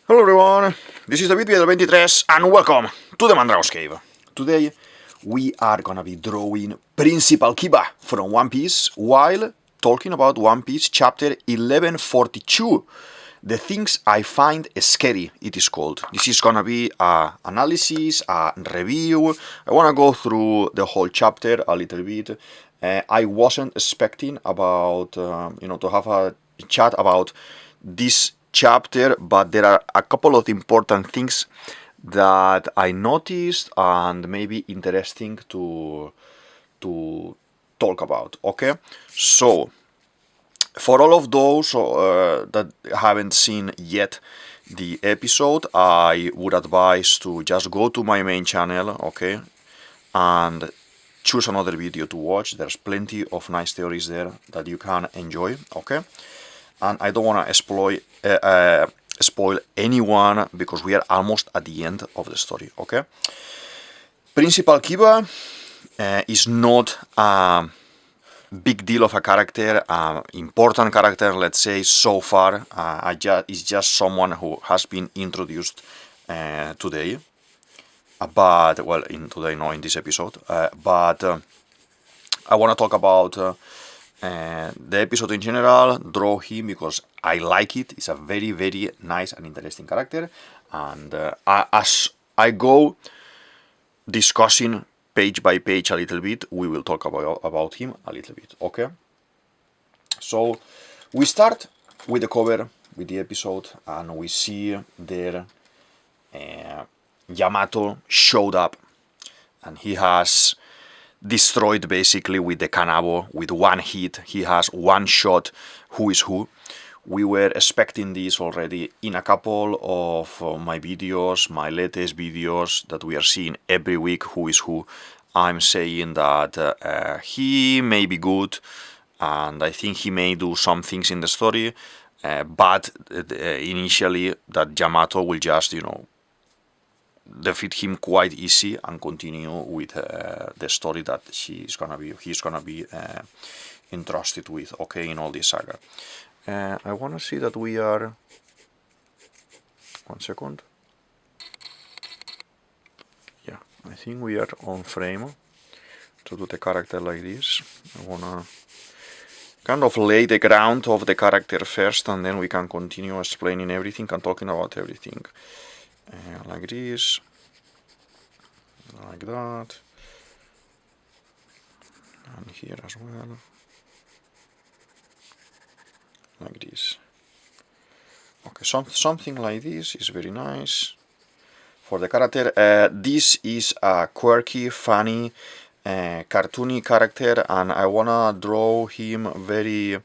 Hello everyone, this is DavidViadel23 and welcome to the Mandrago's Cave. Today we are gonna be drawing Principal Kiba from One Piece while talking about One Piece chapter 1142. The things I find scary, it is called. This is gonna be an analysis, a review. I wanna go through the whole chapter a little bit. I wasn't expecting about, to have a chat about this chapter, but there are a couple of important things that I noticed and maybe interesting to talk about. Okay, so for all of those that haven't seen yet the episode, I would advise to just go to my main channel, okay, and choose another video to watch. There's plenty of nice theories there that you can enjoy, okay? And I don't want to spoil anyone because we are almost at the end of the story, okay? Principal Kiba is not a big deal of a character, important character, let's say, so far. It's just someone who has been introduced today. But, well, in this episode. But I want to talk about the episode in general, draw him because I like it. It's a very, very nice and interesting character. And as I go discussing page by page a little bit, we will talk about him a little bit, okay? So we start with the cover, with the episode, and we see there Yamato showed up, and he has destroyed basically with the Kanabo, with one hit. He has one shot who is who. We were expecting this already in a couple of my videos, my latest videos that we are seeing every week, who is who. I'm saying that he may be good, and I think he may do some things in the story, but initially that Yamato will just, defeat him quite easy and continue with the story that he's gonna be entrusted with, okay, in all this saga. I wanna see that we are 1 second. Yeah, I think we are on frame to do the character like this. I wanna kind of lay the ground of the character first, and then we can continue explaining everything and talking about everything. Like this, like that, and here as well, like this. Okay, something like this is very nice for the character. This is a quirky, funny, cartoony character, and I wanna draw him very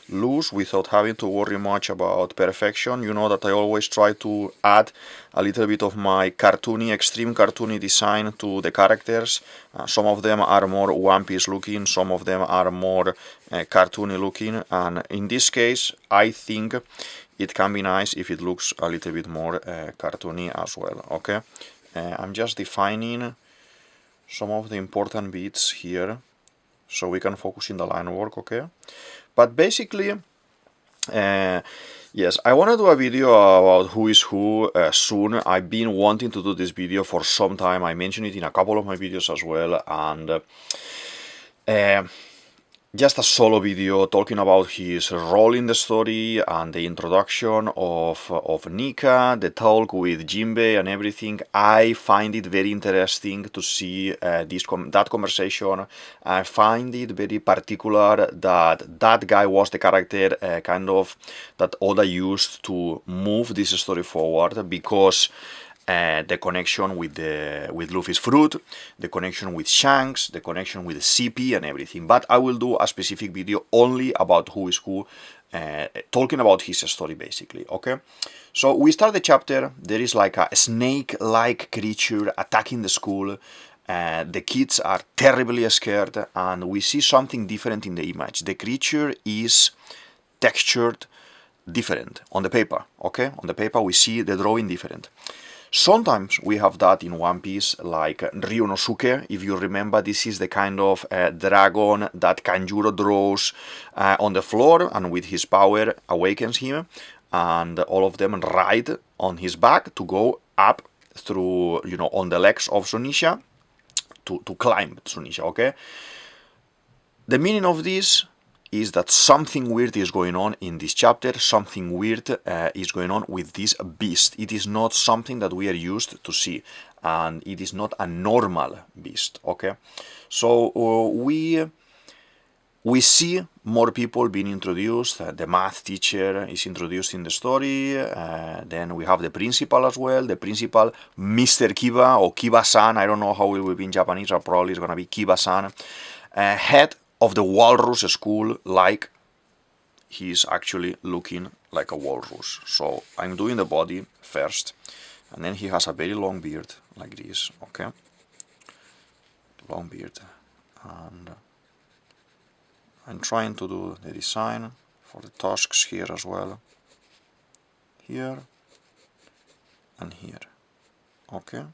loose without having to worry much about perfection. You know that I always try to add a little bit of my extreme cartoony design to the characters. Some of them are more One Piece looking, some of them are more cartoony looking, and in this case I think it can be nice if it looks a little bit more cartoony as well, okay? I'm just defining some of the important bits here so we can focus in the line work, okay? But basically, yes, I want to do a video about who is who soon. I've been wanting to do this video for some time. I mentioned it in a couple of my videos as well, and just a solo video talking about his role in the story and the introduction of Nika, the talk with Jinbei and everything. I find it very interesting to see that conversation. I find it very particular that guy was the character that Oda used to move this story forward, because the connection with Luffy's fruit, the connection with Shanks, the connection with CP and everything. But I will do a specific video only about who is who, talking about his story basically, okay? So we start the chapter. There is like a snake-like creature attacking the school. The kids are terribly scared, and we see something different in the image. The creature is textured different on the paper, okay? On the paper we see the drawing different. Sometimes we have that in One Piece, like Ryunosuke. If you remember, this is the kind of dragon that Kanjuro draws on the floor and with his power awakens him. and all of them ride on his back to go up through, on the legs of Zunisha to climb Zunisha, okay? The meaning of this is that something weird is going on in this chapter, something weird is going on with this beast. It is not something that we are used to see, and it is not a normal beast, okay? So we see more people being introduced. The math teacher is introduced in the story. Then we have the principal as well. The principal, Mr. Kiba or Kiba-san. I don't know how it will be in Japanese, but probably it's going to be Kiba-san. Head of the walrus school, like he's actually looking like a walrus. So I'm doing the body first. And then he has a very long beard, like this, okay? Long beard. And I'm trying to do the design for the tusks here as well. Here and here. Okay.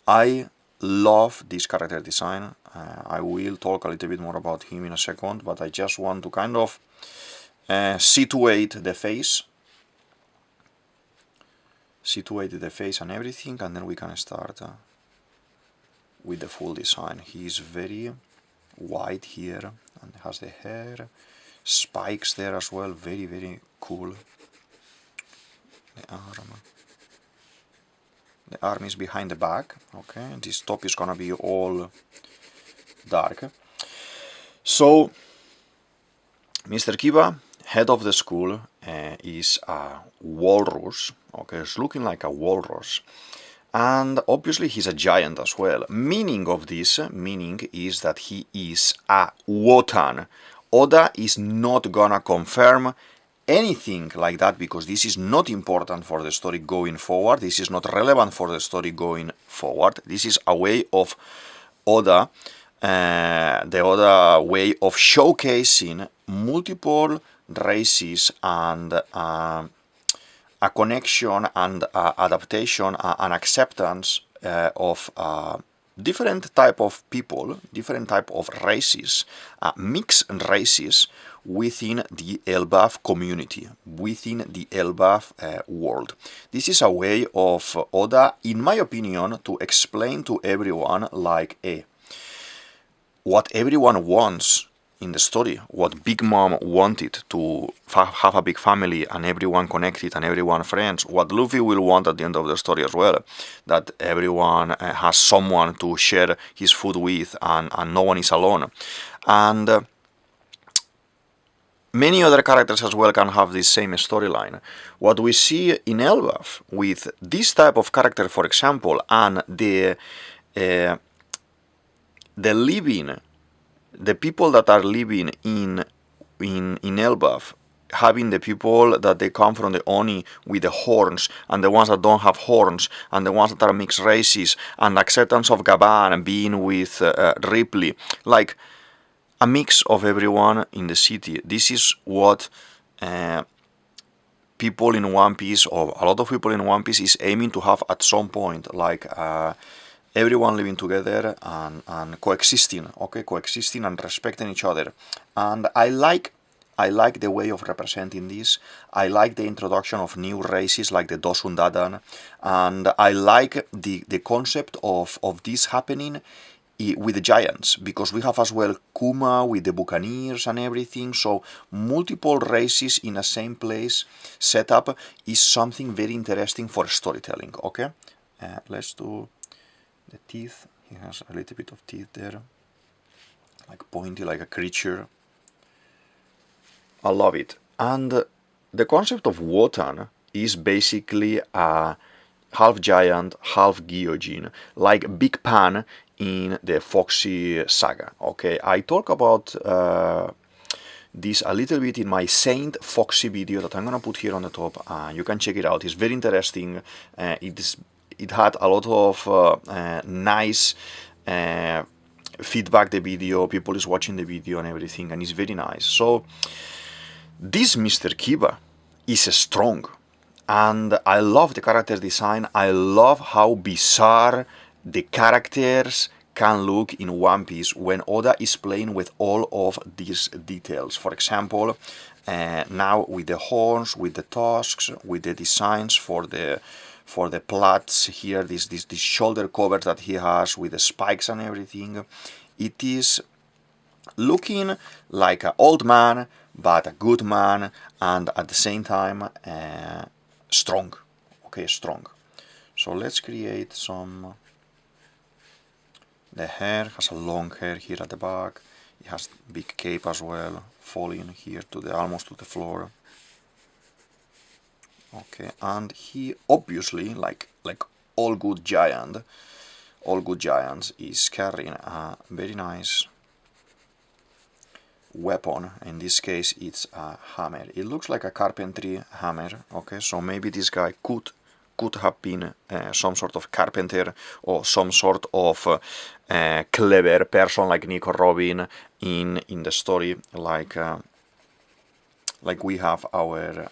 I love this character design. I will talk a little bit more about him in a second, but I just want to kind of situate the face. Situate the face and everything, and then we can start with the full design. He is very white here and has the hair, spikes there as well, very, very cool. The arm is behind the back, okay, this top is gonna be all dark. So, Mr. Kiba, head of the school, is a walrus, okay, it's looking like a walrus. And obviously he's a giant as well. Meaning of this, is that he is a Wotan. Oda is not gonna confirm anything like that because this is not important for the story going forward. This is not relevant for the story going forward. This is a way of Oda, the Oda way of showcasing multiple races and a connection and adaptation and acceptance of different type of people, different type of races, mixed races within the Elbaf community, within the Elbaf world. This is a way of Oda, in my opinion, to explain to everyone like, what everyone wants in the story, what Big Mom wanted to have a big family and everyone connected and everyone friends, what Luffy will want at the end of the story as well, that everyone has someone to share his food with and no one is alone. And many other characters as well can have this same storyline. What we see in Elbaf with this type of character, for example, and the people that are living in Elbaf, having the people that they come from the Oni with the horns, and the ones that don't have horns, and the ones that are mixed races, and acceptance of Gaban and being with Ripley, like a mix of everyone in the city. This is what people in One Piece, or a lot of people in One Piece, is aiming to have at some point, like everyone living together and coexisting, okay, coexisting and respecting each other. And I like the way of representing this. I like the introduction of new races like the Dosundadan, and I like the concept of this happening with the giants, because we have as well Kuma with the Buccaneers and everything, so multiple races in a same place set up is something very interesting for storytelling, okay? Let's do the teeth. He has a little bit of teeth there, like pointy, like a creature. I love it. And the concept of Wotan is basically a half giant, half Gyojin, like Big Pan in the Foxy saga. Okay, I talk about this a little bit in my Saint Foxy video that I'm gonna put here on the top. You can check it out. It's very interesting. It had a lot of nice feedback. The video, people is watching the video and everything, and it's very nice. So this Mr. Kiba is strong, and I love the character design. I love how bizarre the characters can look in One Piece when Oda is playing with all of these details. For example, now with the horns, with the tusks, with the designs for the plaits here, this shoulder cover that he has with the spikes and everything, it is looking like an old man, but a good man, and at the same time strong. Okay, strong. So let's create some. The hair has a long hair here at the back. It has big cape as well, falling here to the almost to the floor. Okay, and he obviously, like all good giants, is carrying a very nice weapon. In this case, it's a hammer. It looks like a carpentry hammer. Okay, so maybe this guy could have been some sort of carpenter or some sort of clever person like Nico Robin in the story, like we have our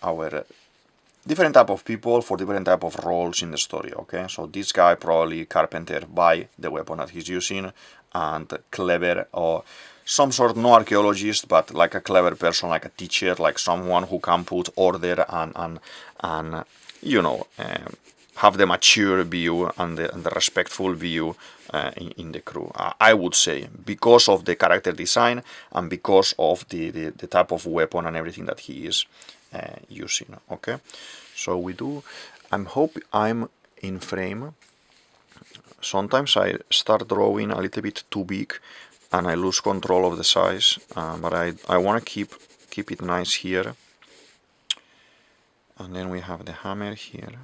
different type of people for different type of roles in the story. Okay, so this guy probably carpenter by the weapon that he's using, and clever or some sort, no archaeologist, but like a clever person, like a teacher, like someone who can put order and you know, have the mature view and the respectful view in the crew. I would say, because of the character design and because of the type of weapon and everything that he is using. Okay, so we do. Hope I'm in frame. Sometimes I start drawing a little bit too big and I lose control of the size, but I want to keep it nice here. And then we have the hammer here.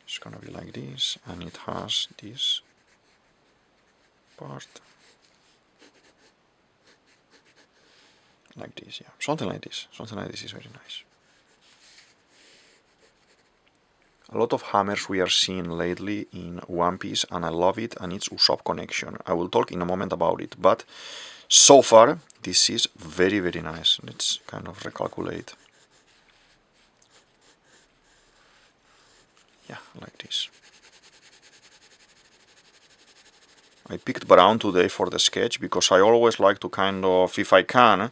It's gonna be like this, and it has this part like this. Yeah, something like this. Something like this is very nice. A lot of hammers we are seeing lately in One Piece, and I love it, and it's Usopp connection. I will talk in a moment about it, but so far this is very, very nice. Let's kind of recalculate. Yeah, like this. I picked brown today for the sketch because I always like to kind of, if I can,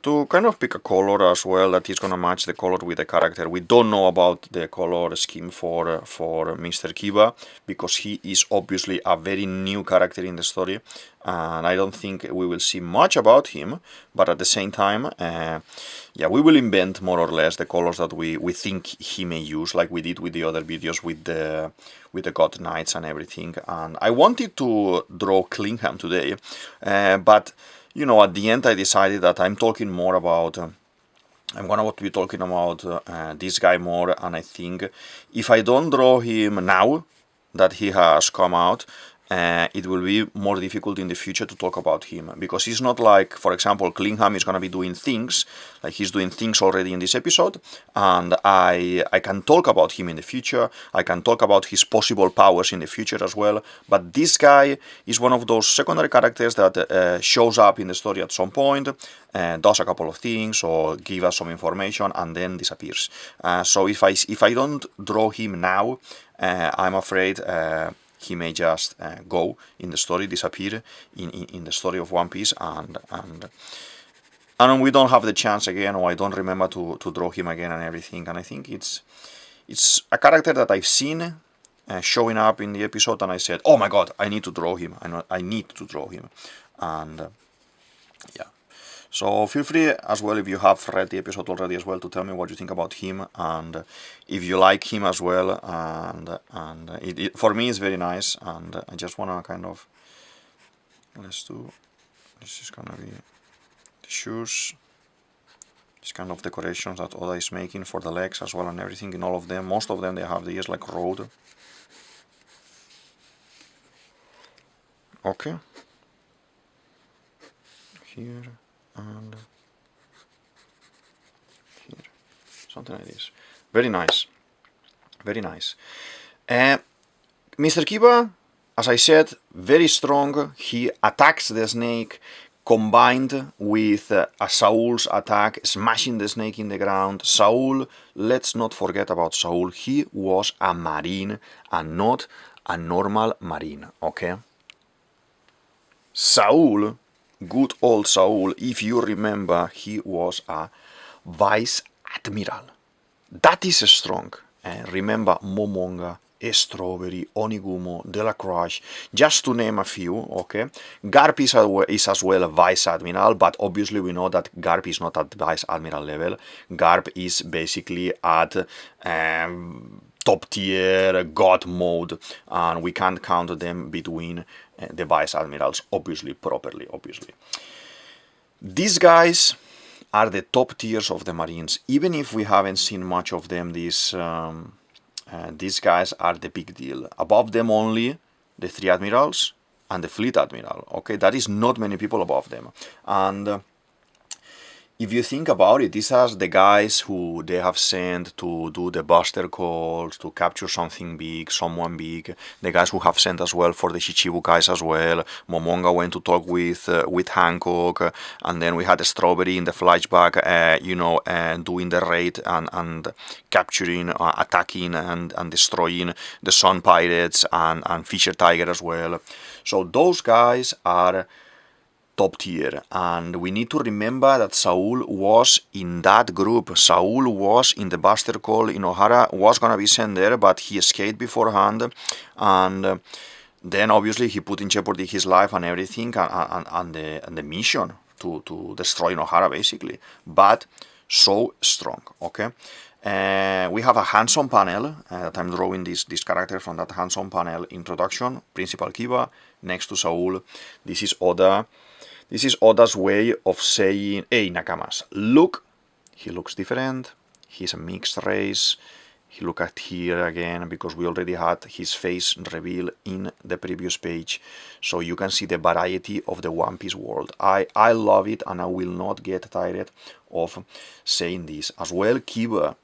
to kind of pick a color as well that is gonna match the color with the character. We don't know about the color scheme for Mr. Kiba because he is obviously a very new character in the story, and I don't think we will see much about him. But at the same time, yeah, we will invent more or less the colors that we think he may use, like we did with the other videos with the God Knights and everything. And I wanted to draw Klingham today, but you know, at the end I decided that I'm talking more about, I'm gonna be talking about this guy more, and I think if I don't draw him now that he has come out, it will be more difficult in the future to talk about him, because he's not like, for example, Klingham is gonna be doing things, like he's doing things already in this episode, and I can talk about him in the future, I can talk about his possible powers in the future as well, but this guy is one of those secondary characters that shows up in the story at some point, does a couple of things, or give us some information, and then disappears. So if I don't draw him now, I'm afraid he may just go in the story, disappear in the story of One Piece, and we don't have the chance again, or I don't remember to draw him again and everything. And I think it's a character that I've seen showing up in the episode, and I said, oh my god, I need to draw him. I need to draw him, and yeah. So feel free as well, if you have read the episode already as well, to tell me what you think about him, and if you like him as well, and it for me it's very nice, and I just wanna kind of, this is gonna be the shoes, this kind of decorations that Oda is making for the legs as well, and everything in all of them. Most of them they have these like road. Okay. Here. And here, something like this. Very nice, very nice. Mr. Kiba, as I said, very strong. He attacks the snake, combined with Saul's attack, smashing the snake in the ground. Saul, let's not forget about Saul. He was a marine and not a normal marine, okay? Saul, good old Saul, if you remember, he was a Vice Admiral. That is strong. Remember Momonga, Strawberry, Onigumo, Delacroix, just to name a few, okay? Garp is as well a Vice Admiral, but obviously we know that Garp is not at Vice Admiral level. Garp is basically at top tier God mode, and we can't count them between the Vice Admirals, obviously, properly, obviously. These guys are the top tiers of the Marines. Even if we haven't seen much of them, these guys are the big deal. Above them only the 3 admirals and the fleet admiral. Okay, that is not many people above them. And if you think about it, these are the guys who they have sent to do the buster calls, to capture something big, someone big. The guys who have sent as well for the Shichibukai as well. Momonga went to talk with Hancock, and then we had the Strawberry in the flashback, doing the raid and capturing, attacking and destroying the Sun Pirates and Fisher Tiger as well. So those guys are top tier, and we need to remember that Saul was in that group. Saul was in the buster call. Inohara was gonna be sent there, but he escaped beforehand, and then obviously he put in jeopardy his life and everything, and the mission to destroy Inohara basically. But so strong, okay. We have a hands-on panel that I'm drawing this character from that hands-on panel. Introduction, Principal Kiba, next to Saul. This is Oda. This is Oda's way of saying, hey, Nakamas, look, he looks different, he's a mixed race. He look at here again, because we already had his face reveal in the previous page. So you can see the variety of the One Piece world. I love it, and I will not get tired of saying this. As well, Kiba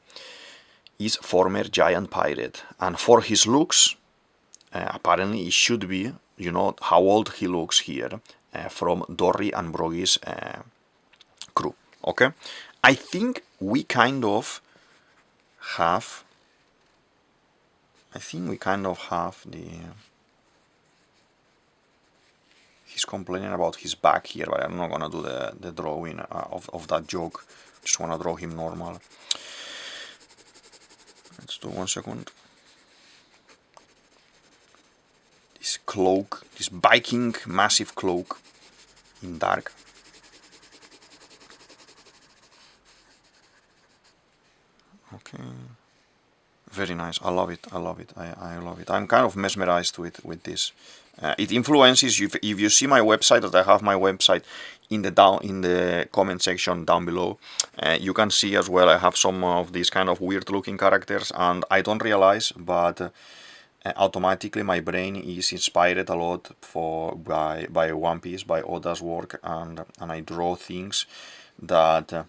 is former giant pirate, and for his looks, apparently it should be, how old he looks here. From Dory and Brogy's crew. Okay, I think we kind of have. The. He's complaining about his back here, but I'm not gonna do the drawing of that joke. Just wanna draw him normal. Let's do 1 second. This cloak, this Viking massive cloak in dark. Okay, very nice. I love it. I love it. I love it. I'm kind of mesmerized with this. It influences you. If you see my website, that I have my website in the comment section down below, you can see as well. I have some of these kind of weird looking characters, and I don't realize, but automatically my brain is inspired a lot by One Piece, by Oda's work, and I draw things that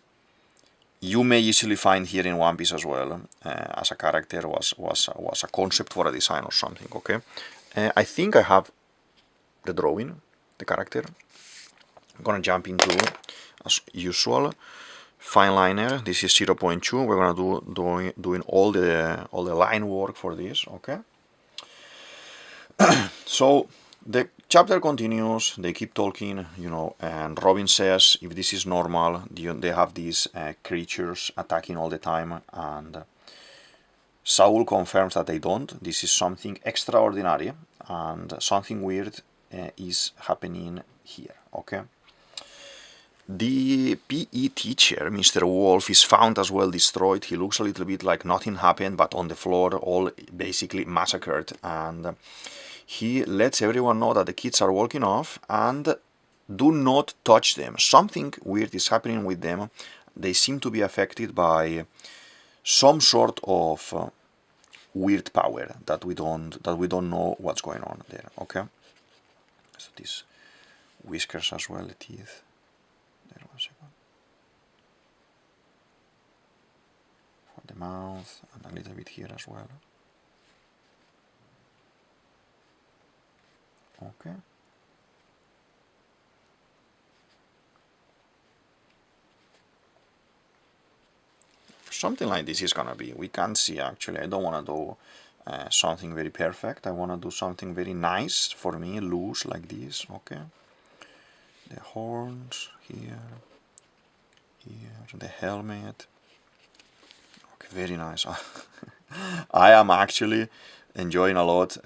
you may easily find here in One Piece as well, as a character was a concept for a design or something. Okay, I think I have the drawing, the character. I'm gonna jump into, as usual, fine liner. This is 0.2. We're gonna doing all the line work for this. Okay. So the chapter continues, they keep talking, and Robin says if this is normal, they have these creatures attacking all the time, and Saul confirms that they don't. This is something extraordinary, and something weird is happening here, okay? The PE teacher, Mr. Wolf, is found as well destroyed. He looks a little bit like nothing happened, but on the floor, all basically massacred, and he lets everyone know that the kids are walking off and do not touch them. Something weird is happening with them. They seem to be affected by some sort of weird power that we don't know what's going on there. Okay. So these whiskers as well, the teeth. There, 1 second. For the mouth and a little bit here as well. Okay. Something like this is gonna be. We can't see actually. I don't want to do something very perfect. I want to do something very nice for me, loose like this. Okay. The horns here. here, the helmet. Okay, very nice. I am actually enjoying a lot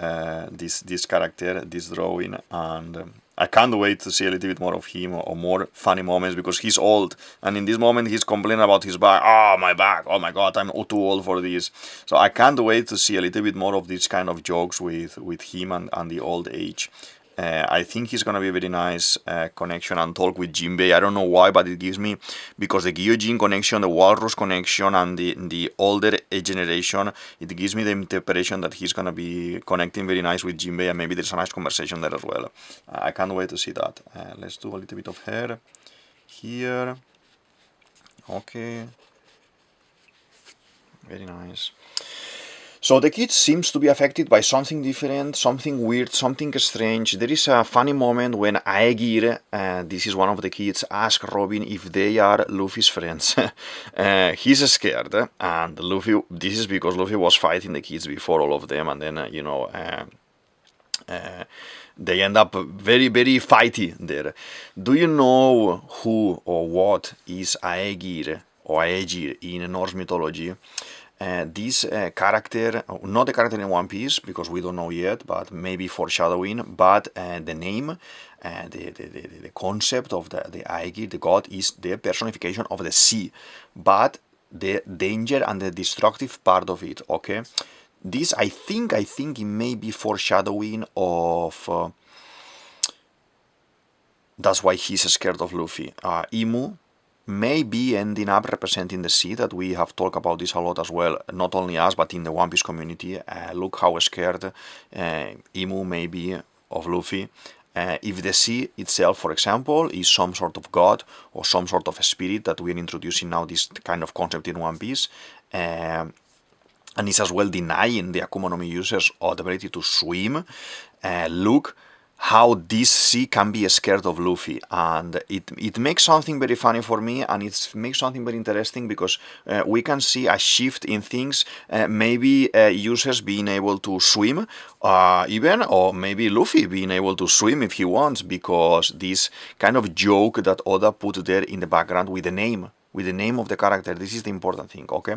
this character, this drawing, and I can't wait to see a little bit more of him or more funny moments, because he's old, and in this moment he's complaining about his back. Oh, my back, oh my god, I'm too old for this. So I can't wait to see a little bit more of this kind of jokes with him and the old age. I think he's gonna be a very nice connection and talk with Jinbei. I don't know why, but it gives me, because the Gyojin connection, the Walrus connection, and the older generation, it gives me the interpretation that he's gonna be connecting very nice with Jinbei, and maybe there's a nice conversation there as well. I can't wait to see that. Let's do a little bit of hair here. Okay, very nice. So the kid seems to be affected by something different, something weird, something strange. There is a funny moment when Aegir, this is one of the kids, asks Robin if they are Luffy's friends. He's scared, and Luffy, this is because Luffy was fighting the kids before all of them, and then, they end up very, very fighty there. Do you know who or what is Aegir or Aegir in Norse mythology? This character, not the character in One Piece, because we don't know yet, but maybe foreshadowing, but the name, the concept of the Aegir, the god, is the personification of the sea, but the danger and the destructive part of it, okay? This, I think it may be foreshadowing of... that's why he's scared of Luffy. Imu may be ending up representing the sea, that we have talked about this a lot as well, not only us, but in the One Piece community. Look how scared Imu may be of Luffy. If the sea itself, for example, is some sort of god or some sort of spirit that we are introducing now, this kind of concept in One Piece, and is as well denying the Akuma no Mi users the ability to swim, look how this sea can be scared of Luffy, and it makes something very funny for me, and it makes something very interesting, because we can see a shift in things, maybe users being able to swim, even, or maybe Luffy being able to swim if he wants, because this kind of joke that Oda put there in the background with the name of the character, this is the important thing, okay?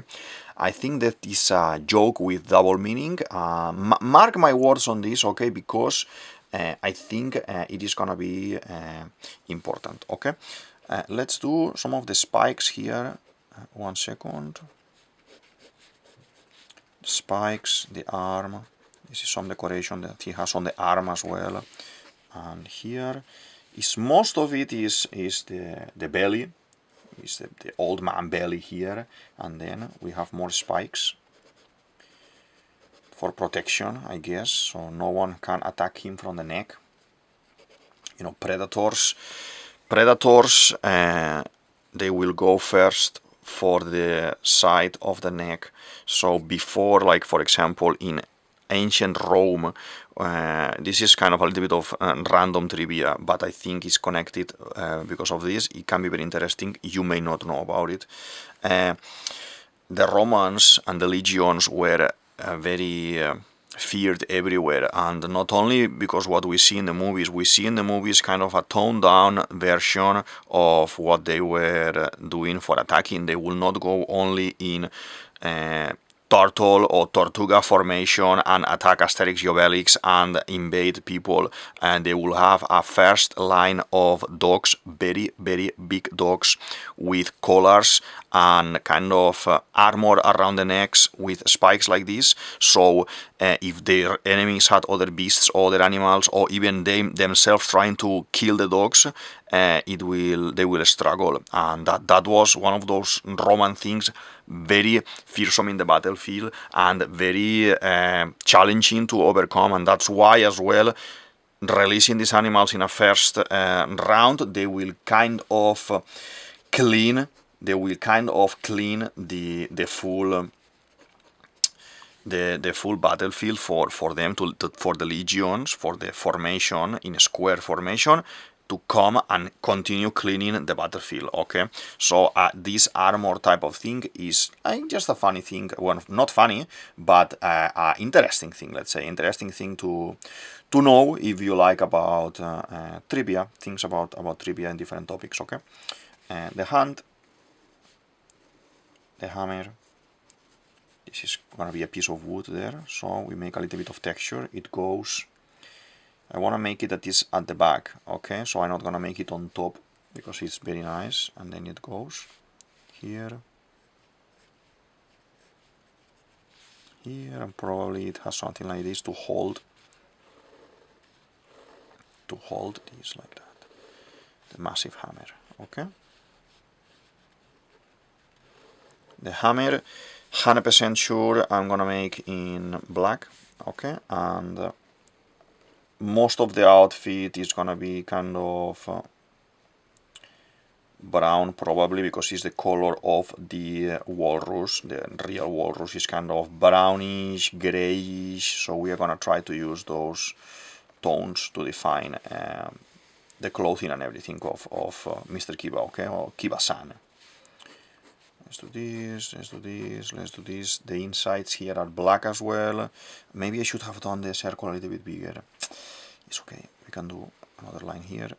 I think that is a joke with double meaning. Mark my words on this, okay? Because I think it is gonna be important, okay? Let's do some of the spikes here. 1 second. Spikes, the arm. This is some decoration that he has on the arm as well. And here is most of it is the belly. Is the old man belly here, and then we have more spikes for protection, I guess, so no one can attack him from the neck. You know, predators, they will go first for the side of the neck. So before, like for example, in ancient Rome, this is kind of a little bit of random trivia, but I think it's connected because of this. It can be very interesting. You may not know about it. The Romans and the legions were very feared everywhere, and not only because what we see in the movies. We see in the movies kind of a toned down version of what they were doing for attacking. They will not go only in turtle or tortuga formation and attack Asterix, Obelix and invade people, and they will have a first line of dogs, very, very big dogs with collars and kind of armor around the necks with spikes like this. So if their enemies had other beasts, other animals, or even they themselves trying to kill the dogs, they will struggle. And that was one of those Roman things, very fearsome in the battlefield and very challenging to overcome. And that's why as well, releasing these animals in a first round, they will kind of clean the full battlefield for them for the legions, for the formation in a square formation, to come and continue cleaning the battlefield, okay? So this armor type of thing is just a funny thing, well, not funny, but interesting thing, let's say, interesting thing to know if you like about trivia, things about trivia and different topics, okay? The hand, the hammer. This is gonna be a piece of wood there, so we make a little bit of texture. It goes, I wanna make it that is at the back, okay? So I'm not gonna make it on top because it's very nice, and then it goes here, here, and probably it has something like this to hold this like that, the massive hammer, okay? The hammer, 100% sure I'm gonna make in black, okay? And most of the outfit is gonna be kind of brown, probably, because it's the color of the walrus. The real walrus is kind of brownish, grayish, so we are gonna try to use those tones to define the clothing and everything of Mr. Kiba, okay, or Kiba-san. Let's do this, let's do this, let's do this. The insides here are black as well. Maybe I should have done the circle a little bit bigger. It's okay, we can do another line here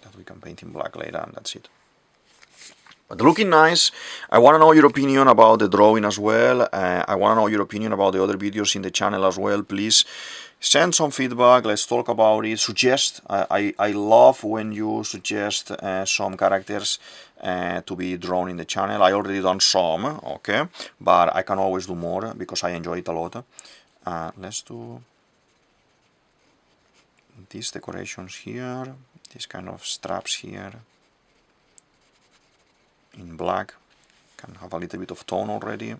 that we can paint in black later, and that's it. But looking nice. I want to know your opinion about the drawing as well. I want to know your opinion about the other videos in the channel as well. Please send some feedback. Let's talk about it. Suggest. I love when you suggest some characters to be drawn in the channel. I already done some, okay, but I can always do more because I enjoy it a lot. Let's do these decorations here, these kind of straps here in black. Can have a little bit of tone already.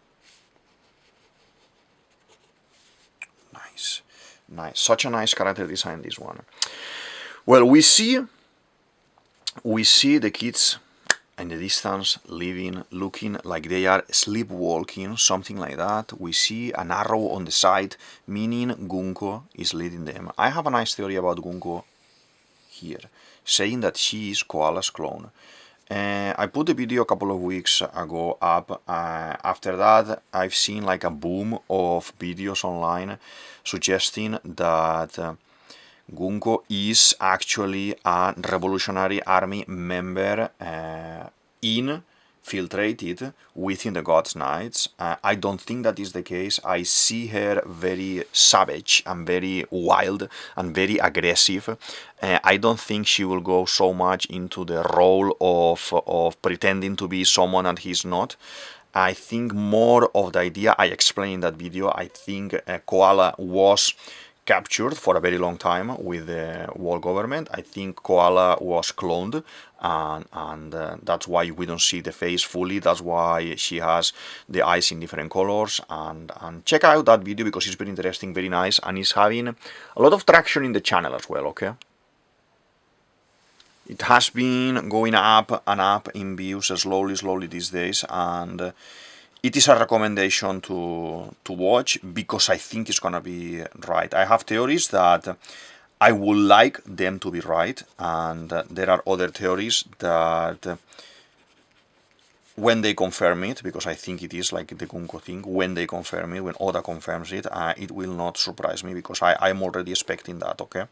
Nice, nice, such a nice character design, this one. Well, we see the kids in the distance living, looking like they are sleepwalking, something like that. We see an arrow on the side, meaning Gunko is leading them. I have a nice theory about Gunko here, saying that she is Koala's clone. I put the video a couple of weeks ago up. After that, I've seen like a boom of videos online suggesting that Gunko is actually a Revolutionary Army member infiltrated within the God's Knights. I don't think that is the case. I see her very savage and very wild and very aggressive. I don't think she will go so much into the role of pretending to be someone that he's not. I think more of the idea I explained in that video. I think Koala was captured for a very long time with the world government. I think Koala was cloned, and that's why we don't see the face fully. That's why she has the eyes in different colors. And check out that video because it's very interesting, very nice, and it's having a lot of traction in the channel as well, okay? It has been going up and up in views slowly these days, and it is a recommendation to watch because I think it's gonna be right. I have theories that I would like them to be right, and there are other theories that when they confirm it, because I think it is like the Gunko thing, when they confirm it, when Oda confirms it, it will not surprise me because I'm already expecting that, okay?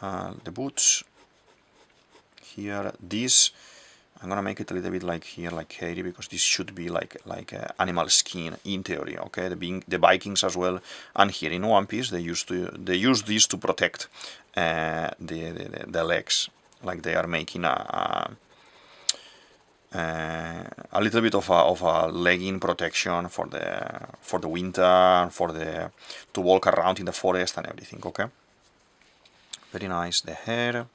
The boots here, this I'm gonna make it a little bit like here, like hairy, because this should be like animal skin in theory, okay? The Vikings as well, and here in One Piece they use this to protect the legs, like they are making a little bit of a legging protection for the winter, to walk around in the forest and everything, okay? Very nice. The hair,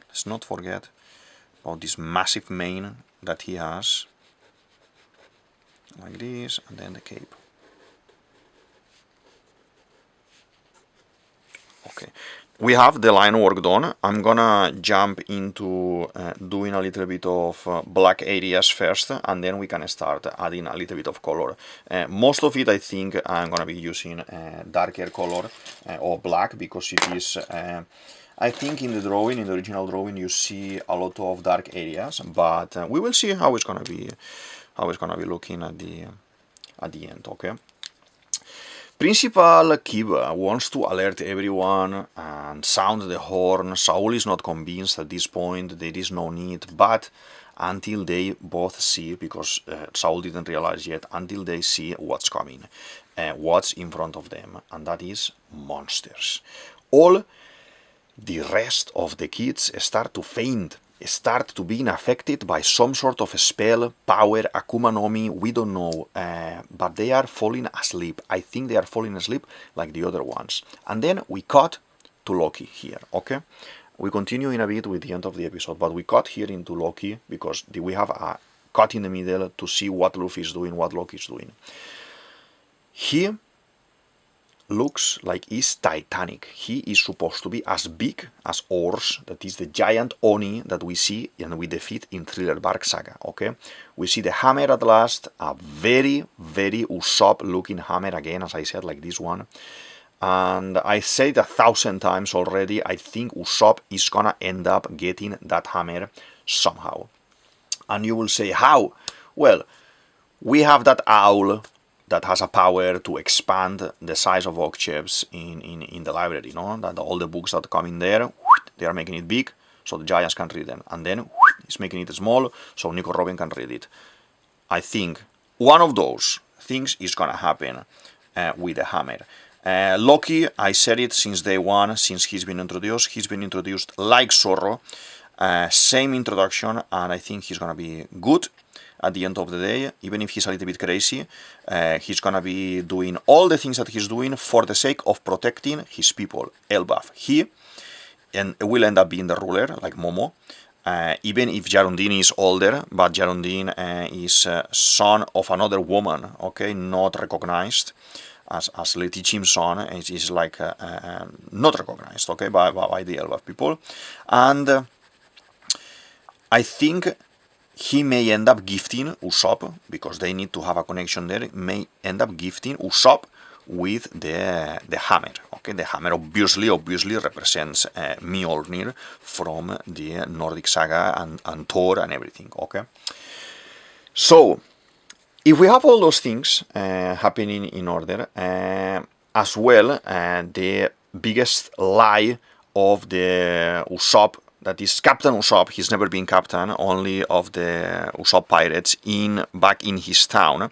let's not forget about this massive mane that he has, like this, and then the cape. Okay, we have the line work done. I'm gonna jump into doing a little bit of black areas first, and then we can start adding a little bit of color. Most of it I think I'm gonna be using darker color or black, because it is I think in the drawing, in the original drawing, you see a lot of dark areas, but we will see how it's gonna be looking at the end, okay? Principal Kiba wants to alert everyone and sound the horn. Saul is not convinced at this point, there is no need, but until they both see, because Saul didn't realize yet, until they see what's coming, what's in front of them, and that is monsters. All the rest of the kids start to faint, start to being affected by some sort of a spell, power, Akuma no Mi, we don't know, but they are falling asleep. I think they are falling asleep like the other ones. And then we cut to Loki here, okay? We continue in a bit with the end of the episode, but we cut here into Loki because we have a cut in the middle to see what Luffy is doing, what Loki is doing. He looks like he's titanic. He is supposed to be as big as Ors, that is the giant Oni that we see and we defeat in Thriller Bark Saga, okay? We see the hammer at last, a very, very Usopp looking hammer again, as I said, like this one. And I said 1,000 times already, I think Usopp is gonna end up getting that hammer somehow. And you will say, how? Well, we have that owl that has a power to expand the size of bookshelves in the library, no? That all the books that come in there, they are making it big, so the giants can read them. And then it's making it small, so Nico Robin can read it. I think one of those things is gonna happen with the hammer. Loki, I said it since day one, since he's been introduced like Zorro, same introduction, and I think he's gonna be good at the end of the day. Even if he's a little bit crazy, he's gonna be doing all the things that he's doing for the sake of protecting his people, Elbaf. He will end up being the ruler, like Momo, even if Jarundin is older, but Jarundin is son of another woman, okay, not recognized as Letichim's son. It is like not recognized, okay, by the Elbaf people. And I think he may end up gifting Usopp, because they need to have a connection there, may end up gifting Usopp with the hammer. Okay, the hammer obviously represents Mjolnir from the Nordic saga and Thor and everything. Okay, so if we have all those things happening in order, as well, the biggest lie of the Usopp, that is Captain Usopp, he's never been captain, only of the Usopp pirates back in his town,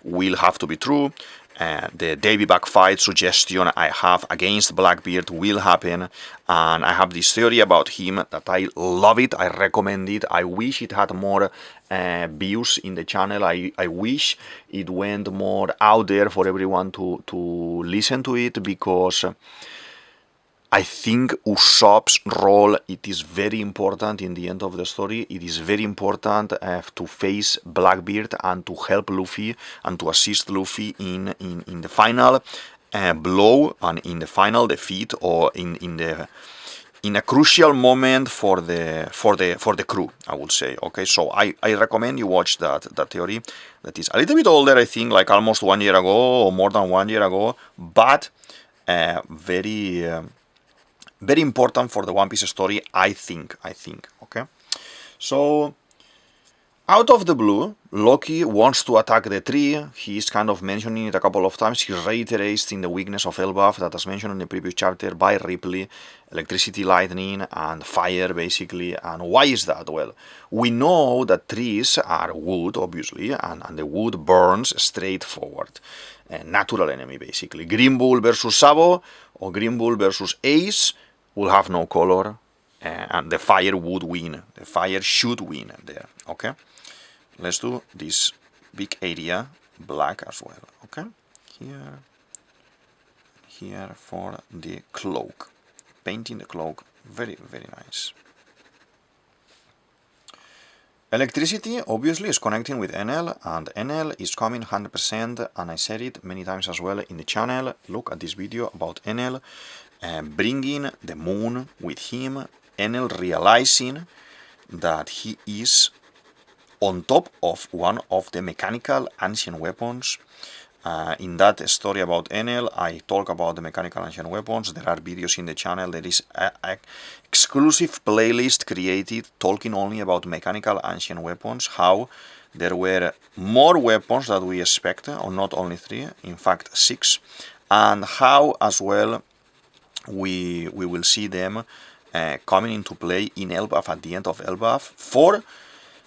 will have to be true. The Davy back fight suggestion I have against Blackbeard will happen, and I have this theory about him that I love it, I recommend it, I wish it had more views in the channel, I wish it went more out there for everyone to listen to it, because I think Usopp's role, it is very important in the end of the story. It is very important to face Blackbeard and to help Luffy and to assist Luffy in the final blow and in the final defeat, or in a crucial moment for the crew, I would say. Okay, so I recommend you watch that theory. That is a little bit older, I think, like almost 1 year ago or more than 1 year ago, but very important for the One Piece story, I think, okay? So, out of the blue, Loki wants to attack the tree. He's kind of mentioning it a couple of times. He reiterates in the weakness of Elbaf that was mentioned in the previous chapter by Ripley, electricity, lightning, and fire, basically. And why is that? Well, we know that trees are wood, obviously, and the wood burns straight forward. A natural enemy, basically. Green Bull versus Sabo, or Green Bull versus Ace, will have no color, and the fire would win. The fire should win there, okay? Let's do this big area black as well, okay? Here for the cloak. Painting the cloak, very, very nice. Electricity obviously is connecting with NL, and NL is coming 100%, and I said it many times as well in the channel. Look at this video about NL bringing the moon with him, NL realizing that he is on top of one of the mechanical ancient weapons. In that story about NL, I talk about the mechanical ancient weapons. There are videos in the channel. There is an exclusive playlist created talking only about mechanical ancient weapons, how there were more weapons that we expected, or not only 3, in fact 6, and how as well we will see them coming into play in Elbaf, at the end of Elbaf, for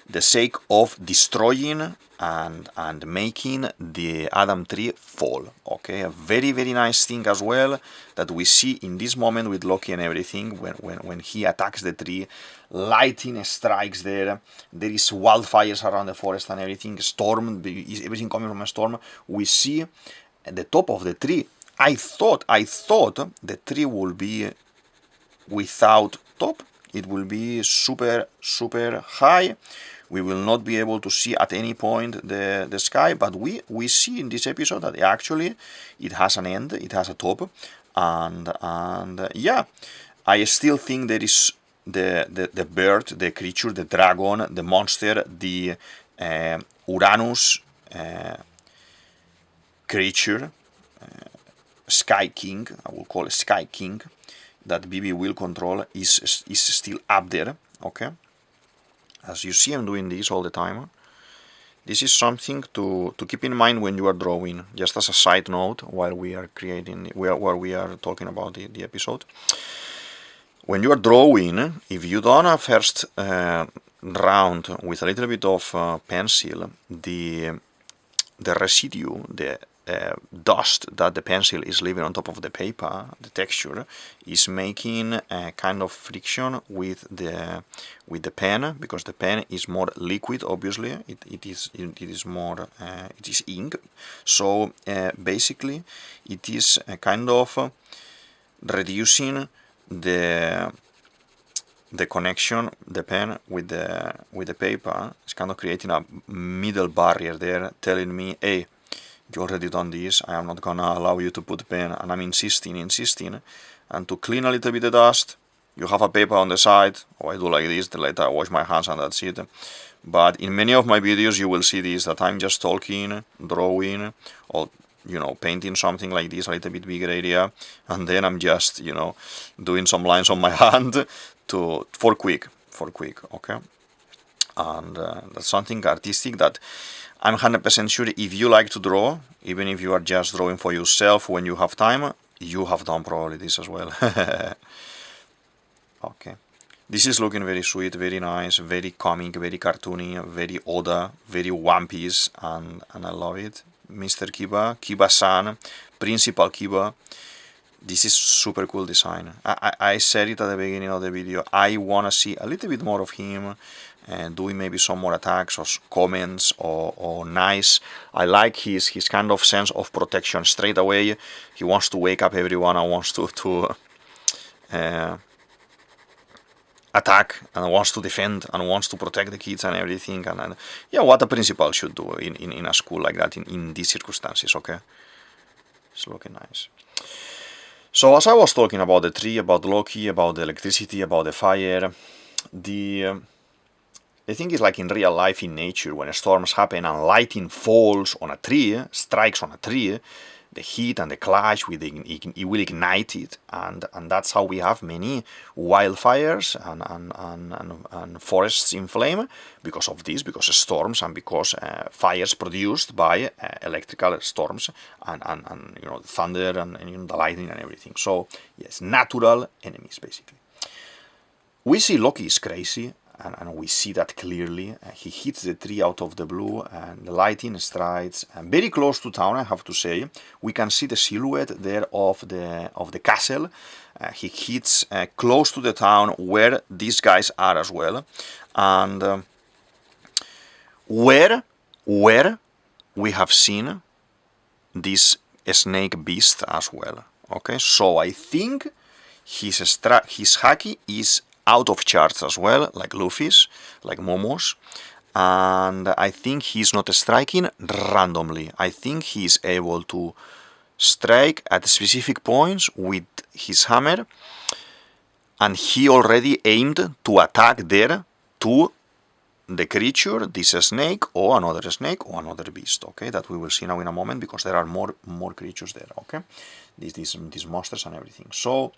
the sake of destroying and making the Adam tree fall. Okay, a very, very nice thing as well that we see in this moment with Loki and everything. When he attacks the tree, lightning strikes there. There is wildfires around the forest and everything. Storm, everything coming from a storm. We see at the top of the tree. I thought the tree will be without top. It will be super high. We will not be able to see at any point the sky, but we see in this episode that actually it has an end, it has a top, and yeah, I still think there is the bird, the creature, the dragon, the monster, the Uranus creature, Sky King, I will call it Sky King, that BB will control is still up there. Okay, as you see, I'm doing this all the time. This is something to keep in mind when you are drawing, just as a side note while we are talking about the episode. When you are drawing, if you done a first round with a little bit of pencil, the residue, the dust that the pencil is leaving on top of the paper, the texture, is making a kind of friction with the pen, because the pen is more liquid. Obviously, it is ink. So basically, it is a kind of reducing the connection, the pen with the paper. It's kind of creating a middle barrier there, telling me, hey, you already done this, I am not gonna allow you to put pen, and I'm insisting, and to clean a little bit of dust, you have a paper on the side, or I do like this, then later I wash my hands and that's it. But in many of my videos you will see this, that I'm just talking, drawing, or painting something like this, a little bit bigger area, and then I'm just, doing some lines on my hand for quick, okay? And that's something artistic that I'm 100% sure if you like to draw, even if you are just drawing for yourself when you have time, you have done probably this as well. Okay. This is looking very sweet, very nice, very comic, very cartoony, very Oda, very One Piece, and I love it. Mr. Kiba, Kiba-san, Principal Kiba. This is super cool design. I said it at the beginning of the video, I want to see a little bit more of him, and doing maybe some more attacks or comments or nice. I like his kind of sense of protection straight away. He wants to wake up everyone and wants to attack and wants to defend and wants to protect the kids and everything. And yeah, what a principal should do in a school like that in these circumstances. Okay, it's looking nice. So as I was talking about the tree, about Loki, about the electricity, about the fire, the thing is, like in real life, in nature, when storms happen and lightning falls on a tree, strikes on a tree, the heat and the clash it will ignite it, and that's how we have many wildfires and forests in flame because of this, because of storms and because fires produced by electrical storms and thunder and the lightning and everything. So yes, natural enemies basically. We see Loki is crazy. And we see that clearly. He hits the tree out of the blue, and the lightning strikes very close to town. I have to say, we can see the silhouette there of the castle. He hits close to the town where these guys are as well, and where we have seen this snake beast as well. Okay, so I think his haki is out of charts as well, like Luffy's, like Momo's, and I think he's not striking randomly. I think he's able to strike at specific points with his hammer, and he already aimed to attack there to the creature, this snake or another beast, okay, that we will see now in a moment, because there are more creatures there, okay, these monsters and everything. So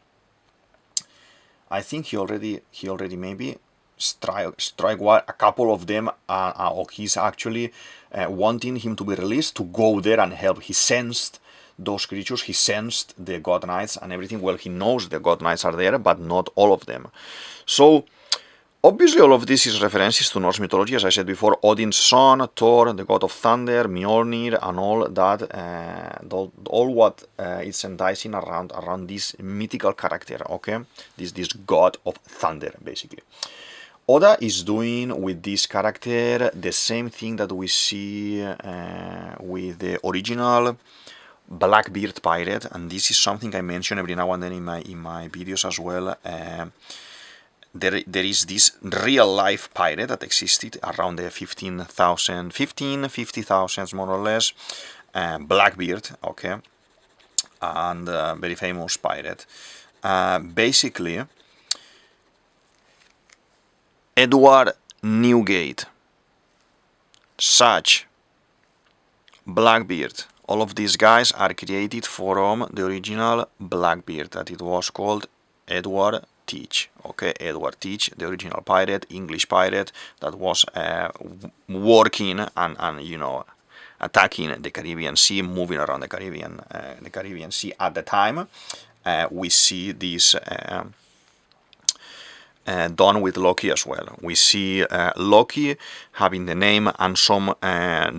I think he already maybe strike a couple of them, or he's actually wanting him to be released to go there and help. He sensed those creatures, he sensed the God Knights and everything. Well, he knows the God Knights are there, but not all of them. So Obviously, all of this is references to Norse mythology, as I said before. Odin's son, Thor, the god of thunder, Mjolnir, and all that, all what is enticing around this mythical character, okay? This god of thunder, basically. Oda is doing with this character the same thing that we see with the original Blackbeard pirate, and this is something I mention every now and then in my videos as well. There is this real-life pirate that existed around the 50,000 more or less, Blackbeard, okay, and very famous pirate. Basically, Edward Newgate, Sage, Blackbeard, all of these guys are created from the original Blackbeard, that it was called Edward Teach, okay, Edward Teach, the original pirate, English pirate, that was working and you know, attacking the Caribbean Sea, moving around the Caribbean Sea at the time. We see this done with Loki as well. We see Loki having the name and some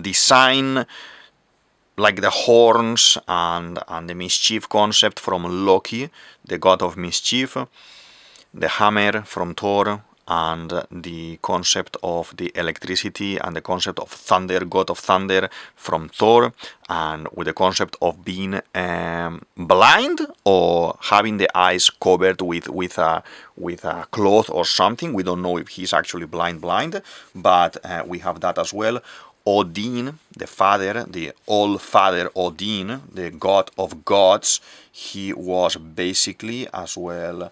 design, like the horns and the mischief concept from Loki, the god of mischief, the hammer from Thor, and the concept of the electricity and the concept of thunder, god of thunder, from Thor, and with the concept of being blind or having the eyes covered with a cloth or something. We don't know if he's actually blind, but we have that as well. Odin, the father, the all-father Odin, the god of gods, he was basically as well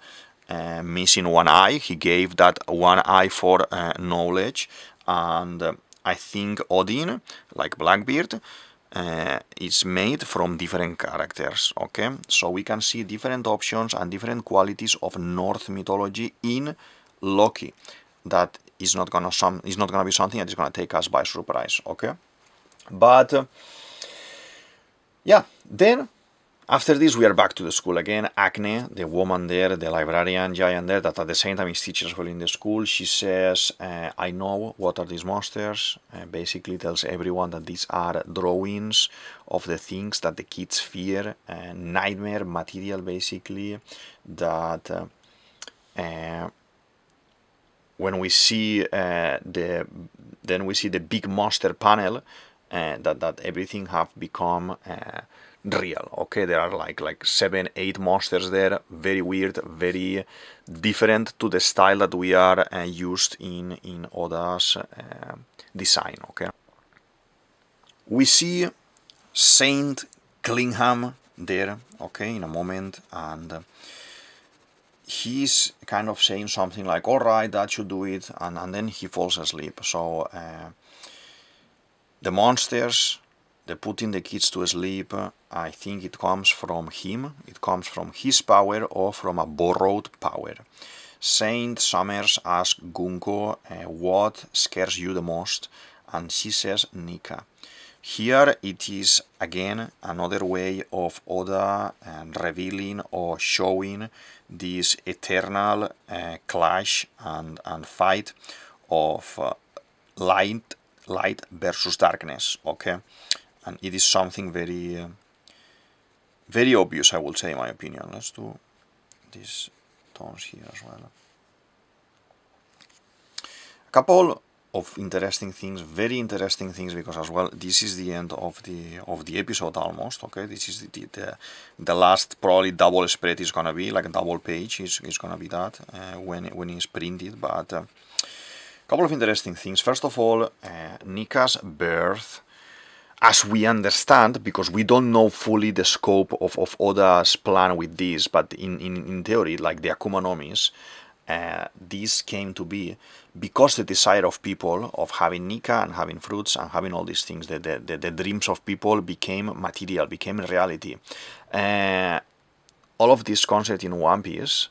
missing one eye. He gave that one eye for knowledge, and I think Odin, like Blackbeard, is made from different characters, okay? So we can see different options and different qualities of Norse mythology in Loki. That is not gonna be something that is gonna take us by surprise, okay? But yeah, then after this we are back to the school again. Acne, the woman there, the librarian giant there, that at the same time is teaching as well in the school, she says, I know what are these monsters. Basically tells everyone that these are drawings of the things that the kids fear, nightmare material basically, that when we see then we see the big monster panel, that everything have become real, okay? There are like 7-8 monsters there, very weird, very different to the style that we are used in Oda's design, okay? We see Saint Klingham there, okay, in a moment, and he's kind of saying something like, alright, that should do it, and then he falls asleep. So the monsters, they're putting the kids to sleep. I think it comes from him, it comes from his power or from a borrowed power. Saint Summers asks Gunko, what scares you the most? And she says Nika. Here it is again another way of Oda revealing or showing this eternal clash and fight of light versus darkness, okay? And it is something very very obvious, I would say, in my opinion. Let's do these tones here as well. A couple of interesting things, very interesting things, because as well this is the end of the episode almost, okay? This is the last probably double spread is gonna be, like a double page is gonna be that when it's printed. But a couple of interesting things. First of all, Nika's birth, as we understand, because we don't know fully the scope of Oda's plan with this, but in theory, like the Akuma no Mis, this came to be because the desire of people of having Nika and having fruits and having all these things, the dreams of people became material, became reality. All of this concept in One Piece,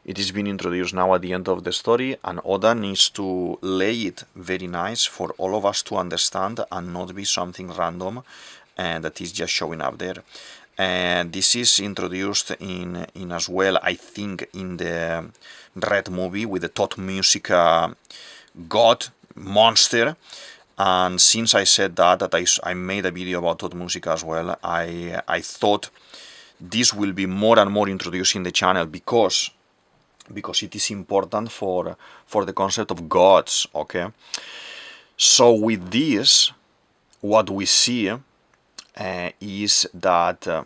it is being introduced now at the end of the story, and Oda needs to lay it very nice for all of us to understand and not be something random that is just showing up there. and this is introduced in as well, I think, in the Red movie with the Tot Musica god monster. And since I said that I made a video about Tot Musica as well, I thought this will be more and more introduced in the channel because it is important for the concept of gods, okay? So with this, what we see is that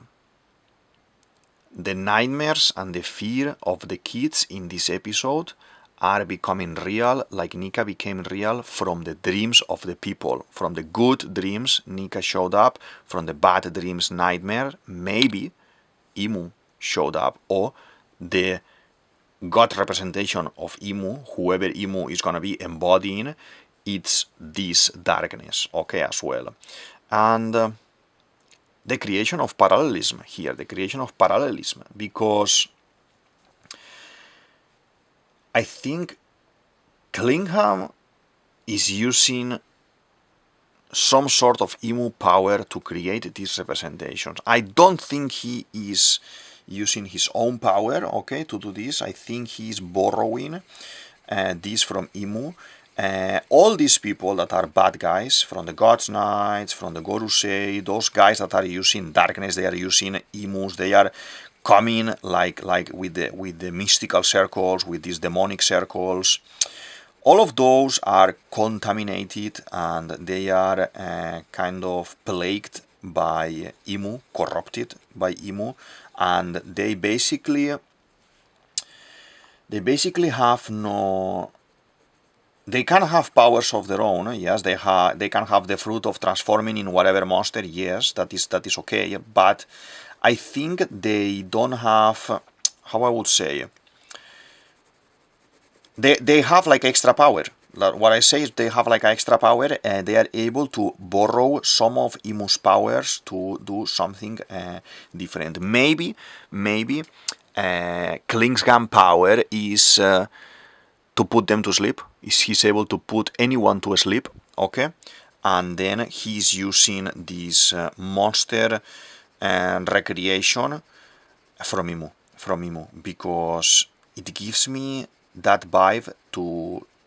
the nightmares and the fear of the kids in this episode are becoming real, like Nika became real from the dreams of the people. From the good dreams, Nika showed up. From the bad dreams, nightmare, maybe Imu showed up, or the god representation of Imu, whoever Imu is gonna be embodying, it's this darkness, okay, as well. And the creation of parallelism here, because I think Klingham is using some sort of Imu power to create these representations. I don't think he is using his own power, okay, to do this. I think he is borrowing this from Imu. All these people that are bad guys, from the God's Knights, from the Gorusei, those guys that are using darkness, they are using Imus, they are coming like with the mystical circles, with these demonic circles. All of those are contaminated and they are kind of plagued by Imu, corrupted by Imu, and they basically have no. They can have powers of their own, yes. They can have the fruit of transforming in whatever monster, yes. That is okay. But I think they don't have, how I would say, they have like extra power. What I say is they have like extra power, and they are able to borrow some of Imu's powers to do something different. Maybe Klingham power is to put them to sleep. He's able to put anyone to sleep, okay? And then he's using this monster recreation from Imu, because it gives me that vibe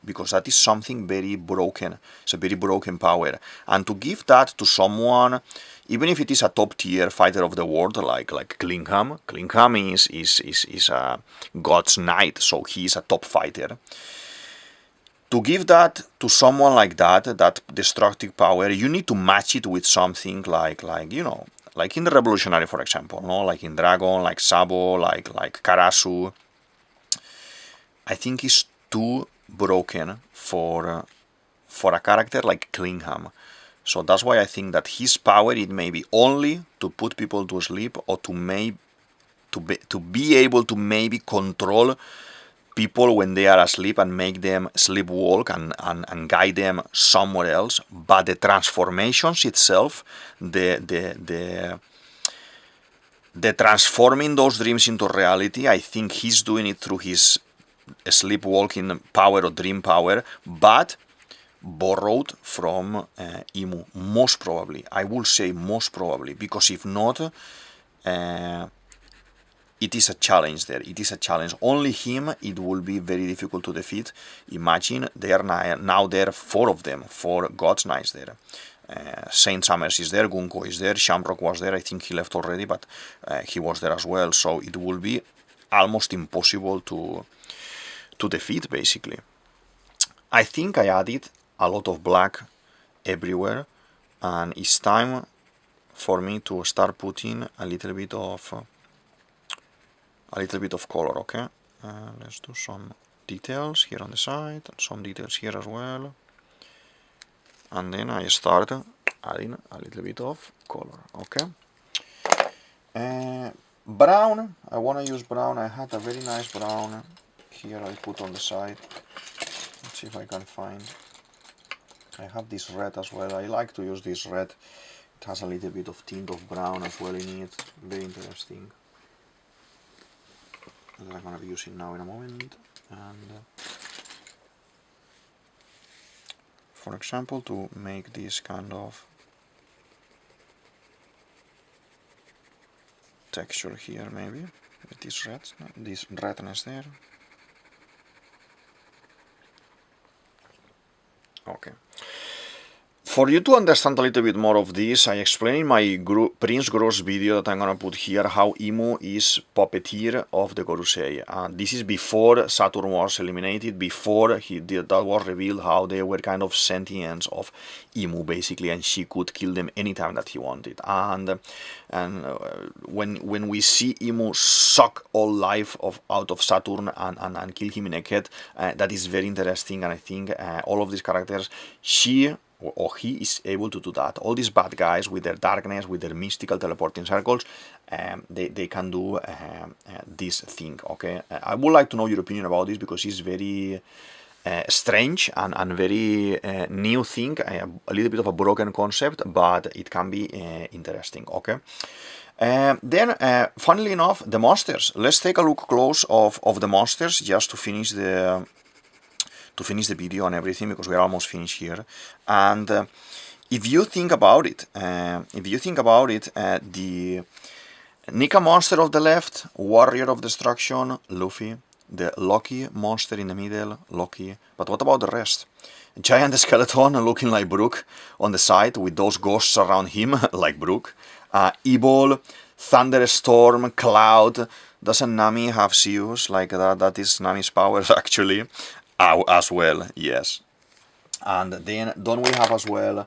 because that is something very broken. It's a very broken power, and to give that to someone, even if it is a top tier fighter of the world like Klingham is a god's knight, so he is a top fighter. To give that to someone like that destructive power, you need to match it with something like you know, like in the Revolutionary, for example, no, like in Dragon, like Sabo, like Karasu. I think it's too broken for a character like Klingham. So that's why I think that his power, it may be only to put people to sleep, or to be able to maybe control people when they are asleep and make them sleepwalk and guide them somewhere else. But the transformations itself, the transforming those dreams into reality, I think he's doing it through his sleepwalking power or dream power, but borrowed from Imu, most probably. I will say most probably, because if not, it is a challenge there. It is a challenge. Only him, it will be very difficult to defeat. Imagine there now there are 4 of them, 4 God's Knights there. Saint Summers is there, Gunko is there, Shamrock was there. I think he left already, but he was there as well. So it will be almost impossible to defeat, basically. I think I added a lot of black everywhere, and it's time for me to start putting a little bit of color, okay? Let's do some details here on the side, and some details here as well. And then I start adding a little bit of color, okay? Brown, I want to use brown. I had a very nice brown here I put on the side. Let's see if I can find. I have this red as well. I like to use this red. It has a little bit of tint of brown as well in it. Very interesting. That I'm going to be using now in a moment. And for example, to make this kind of texture here, maybe, with this red, this redness there. Okay. For you to understand a little bit more of this, I explained in my Prince Gross video that I'm gonna put here how Emu is puppeteer of the Gorusei. This is before Saturn was eliminated, before that was revealed how they were kind of sentients of Emu basically, and she could kill them anytime that he wanted. And when we see Emu suck all life out of Saturn and kill him naked, that is very interesting. And I think all of these characters, she or he is able to do that. All these bad guys with their darkness, with their mystical teleporting circles, they can do this thing, okay? I would like to know your opinion about this, because it's very strange and very new thing, a little bit of a broken concept, but it can be interesting, okay? Then, funnily enough, the monsters. Let's take a look close of the monsters, just to finish the video and everything, because we're almost finished here. And if you think about it, the Nika monster of the left, Warrior of Destruction, Luffy, the Loki monster in the middle, Loki. But what about the rest? Giant skeleton looking like Brook on the side, with those ghosts around him like Brook. Evil, Thunderstorm, Cloud. Doesn't Nami have Zeus like that? That is Nami's powers actually. As well, yes. And then don't we have as well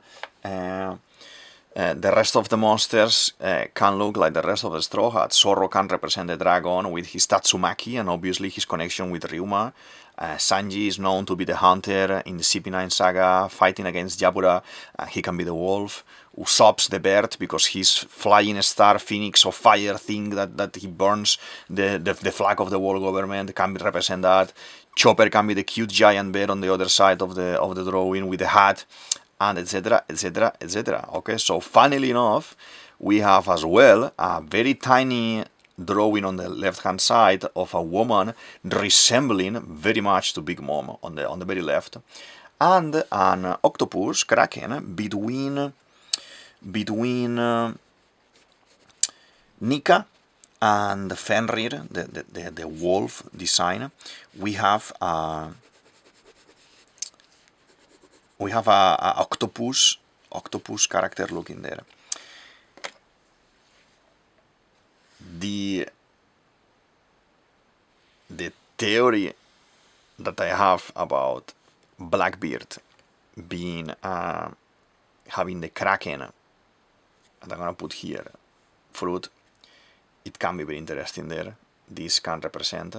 the rest of the monsters can look like the rest of the Straw Hats. Zoro can represent the dragon with his Tatsumaki and obviously his connection with Ryuma. Sanji is known to be the hunter in the CP9 saga, fighting against Yabura. He can be the wolf. Usopp's the bird, because his flying star phoenix or fire thing that he burns the flag of the world government can represent that. Chopper can be the cute giant bear on the other side of the drawing with the hat, and etc, etc, etc. Okay, so funnily enough, we have as well a very tiny drawing on the left hand side of a woman resembling very much to Big Mom on the very left, and an octopus kraken between Nika and Fenrir, the wolf design. We have a octopus character looking there. The theory that I have about Blackbeard being having the kraken that I'm gonna put here, fruit, it can be very interesting there. This can represent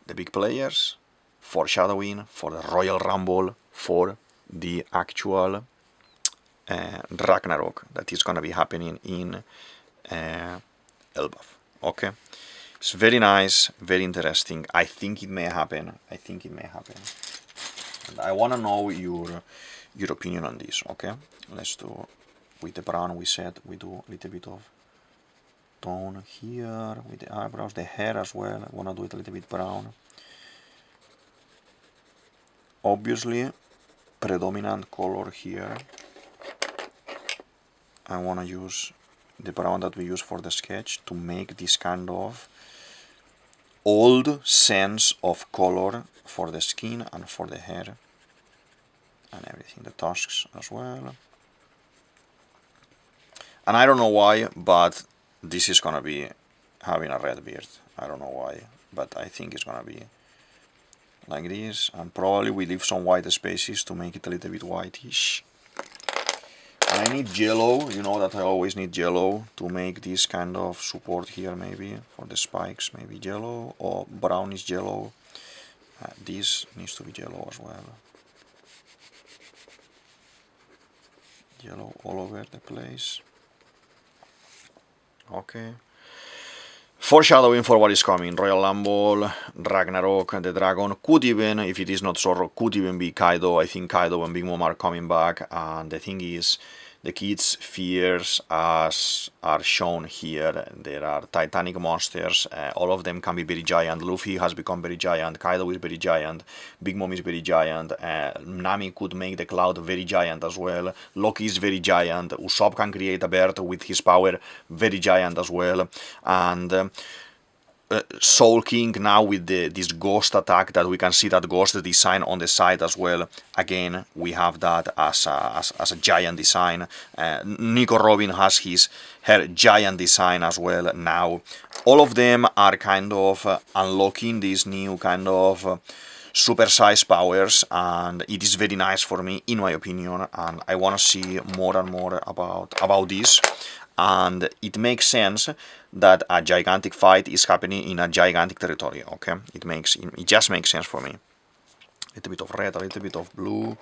the big players, foreshadowing for the Royal Rumble, for the actual Ragnarok that is gonna be happening in Elbaf. Okay, it's very nice, very interesting. I think it may happen. And I wanna know your opinion on this. Okay, let's do with the brown. We said we do a little bit of tone here with the eyebrows, the hair as well. I wanna do it a little bit brown. Obviously, predominant color here. I wanna use the brown that we use for the sketch to make this kind of old sense of color for the skin and for the hair and everything, the tusks as well. And I don't know why, but this is gonna be having a red beard. I don't know why, but I think it's gonna be like this, and probably we leave some white spaces to make it a little bit whitish. And I need yellow, you know that I always need yellow to make this kind of support here, maybe for the spikes, maybe yellow or brownish yellow. This needs to be yellow as well. Yellow all over the place. Okay. Foreshadowing for what is coming. Royal Rumble, Ragnarok, the dragon. Could even, if it is not Zoro, could even be Kaido. I think Kaido and Big Mom are coming back. And the thing is, The kids' fears as are shown here. There are titanic monsters. All of them can be very giant. Luffy has become very giant. Kaido is very giant. Big Mom is very giant. Nami could make the cloud very giant as well. Loki is very giant. Usopp can create a bird with his power, very giant as well. And Soul King now with this ghost attack that we can see that ghost design on the side as well. Again, we have that as a giant design. Nico Robin has her giant design as well now. All of them are kind of unlocking these new kind of super-sized powers, and it is very nice for me, in my opinion, and I want to see more and more about this. And it makes sense that a gigantic fight is happening in a gigantic territory, okay? It just makes sense for me. A little bit of red, a little bit of blue.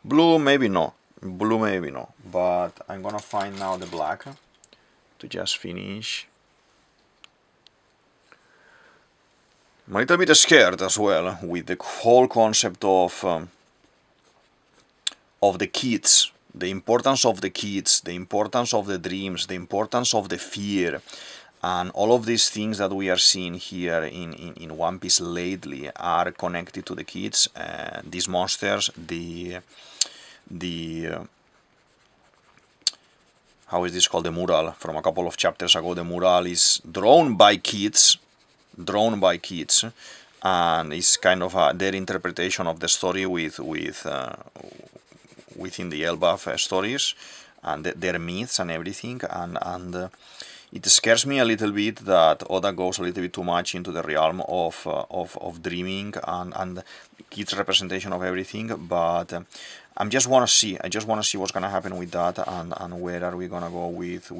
Blue, maybe no. Blue, maybe no. But I'm gonna find now the black to just finish. I'm a little bit scared as well with the whole concept of the kids. The importance of the kids, the importance of the dreams, the importance of the fear, and all of these things that we are seeing here in One Piece lately are connected to the kids. These monsters, how is this called? The mural from a couple of chapters ago. The mural is drawn by kids, and it's kind of their interpretation of the story within the Elbaf stories and their myths and everything, and it scares me a little bit that Oda goes a little bit too much into the realm of dreaming and kids' representation of everything. But I just want to see what's gonna happen with that, and where are we gonna go with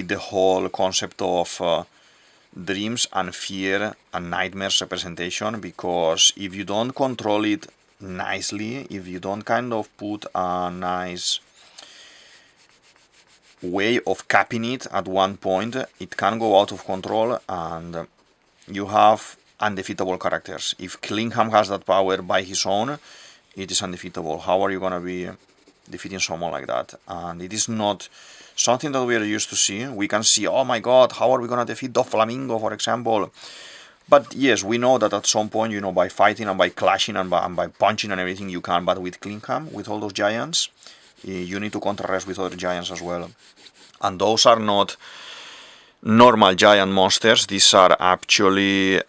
the whole concept of dreams and fear and nightmares representation. Because if you don't control it nicely, if you don't kind of put a nice way of capping it at one point, it can go out of control and you have undefeatable characters. If Klingham has that power by his own, it is undefeatable. How are you gonna be defeating someone like that? And it is not something that we are used to see. We can see, oh my god, how are we gonna defeat Doflamingo, for example? But yes, we know that at some point, by fighting and by clashing and by punching and everything you can, but with Klingham, with all those giants, you need to contrast with other giants as well. And those are not normal giant monsters. These are actually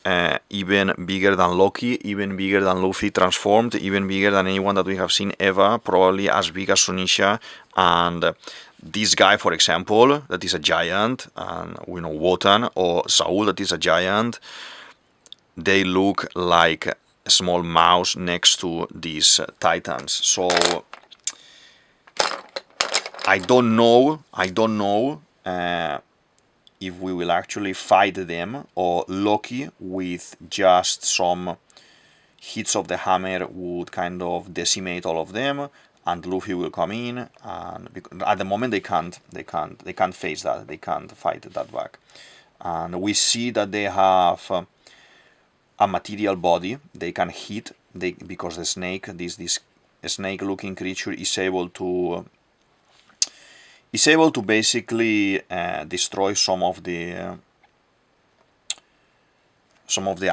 even bigger than Loki, even bigger than Luffy transformed, even bigger than anyone that we have seen ever, probably as big as Sunisha. And this guy, for example, that is a giant, and we know Wotan or Saul, that is a giant. They look like a small mouse next to these titans. So I don't know if we will actually fight them, or Loki with just some hits of the hammer would kind of decimate all of them, and Luffy will come in. And at the moment they can't face that. They can't fight that back. And we see that they have a material body. They can hit, because the snake, this snake-looking creature, is able to basically destroy some of the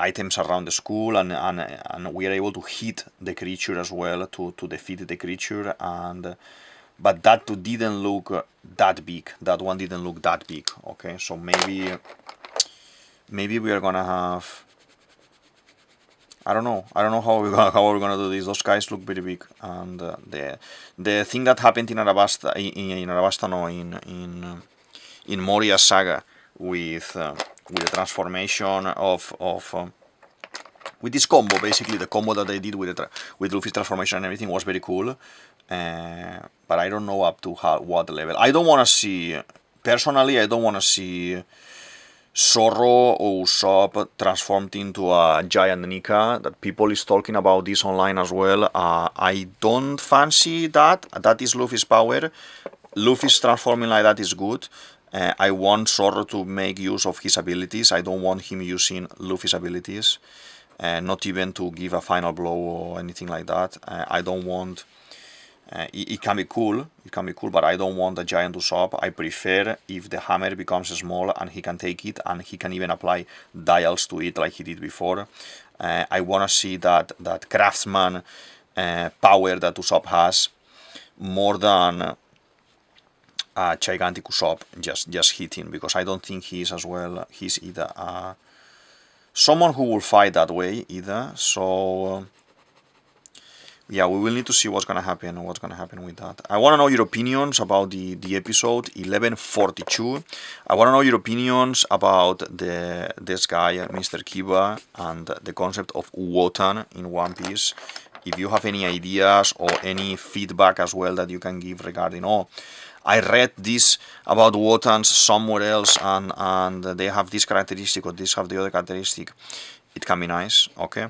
items around the school, and we are able to hit the creature as well to defeat the creature. But that didn't look that big. That one didn't look that big. Okay, so maybe we are gonna have. I don't know how we're gonna do this. Those guys look very big, and the thing that happened in Arabasta, in Moria's saga with the transformation with this combo, basically the combo that they did with Luffy's transformation and everything was very cool. But I don't know up to what level. I don't want to see, personally, I don't want to see Zoro or Usopp transformed into a giant Nika. That people is talking about this online as well. I don't fancy that. That is Luffy's power. Luffy's transforming like that is good. I want Zoro to make use of his abilities. I don't want him using Luffy's abilities. Not even to give a final blow or anything like that. I don't want It can be cool, but I don't want a giant Usopp. I prefer if the hammer becomes small and he can take it and he can even apply dials to it like he did before. I want to see that craftsman power that Usopp has, more than a gigantic Usopp just hitting, because I don't think he's either someone who will fight that way either. So yeah, we will need to see what's gonna happen with that. I want to know your opinions about the episode 1142. I want to know your opinions about this guy, Mr. Kiba, and the concept of Wotan in One Piece. If you have any ideas or any feedback as well that you can give regarding, I read this about Wotans somewhere else, and they have this characteristic or this have the other characteristic. It can be nice, okay?